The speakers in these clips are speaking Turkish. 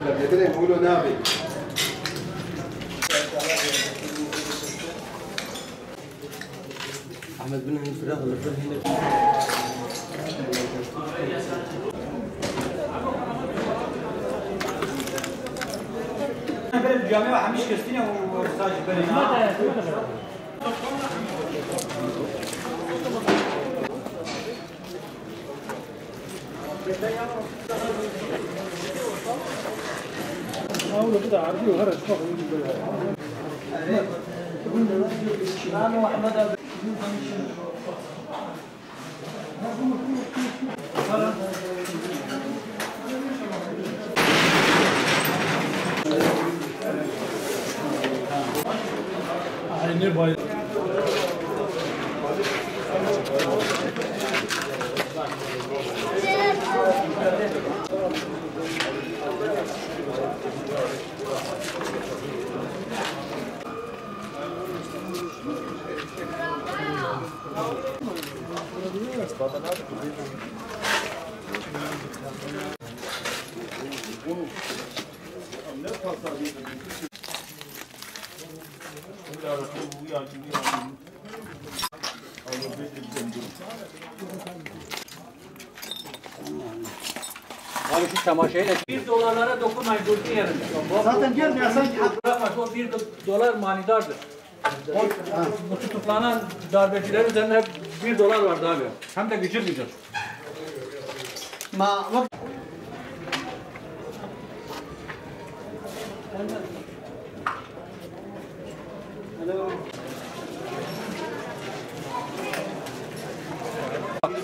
أحمد بن الفراغ الجامعة حمش كريستينا ورساج بني كده عربي وهرج Abi şu çamaşırıyla $1 dokunmayın durduğu yerinde. Zaten gelmiyor sanki. Bırakmaz o $1 manidardır. Bu tutuklanan darbecilerin üzerinde hep $1 vardı abi. Hem de gıcır gıcır. Ma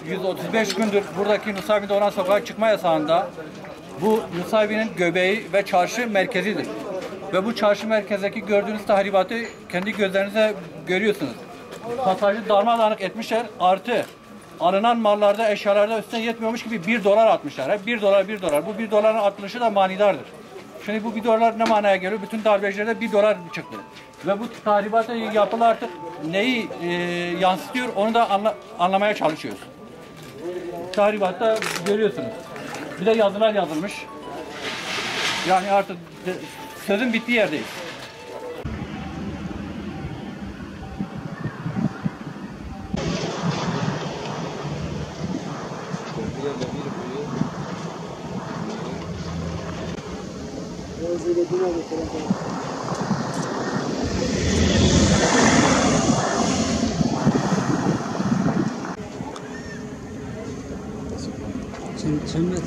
135 gündür buradaki Nusaybin'de olan sokağa çıkma yasağında bu Nusaybin'in göbeği ve çarşı merkezidir. Ve bu çarşı merkezdeki gördüğünüz tahribatı kendi gözlerinize görüyorsunuz. Pasajı darmadağınık etmişler, artı alınan mallarda, eşyalarda üstüne yetmiyormuş gibi $1 atmışlar. Hep $1. Bu $1'ın atılışı da manidardır. Şimdi bu $1 ne manaya geliyor? Bütün darbecilerde $1 çıktı. Ve bu tahribatı yapılı artık neyi yansıtıyor onu da anlamaya çalışıyoruz. Tahribatta görüyorsunuz. Bir de yazılar yazılmış. Yani artık sözün bittiği yerdeyiz. Çömez.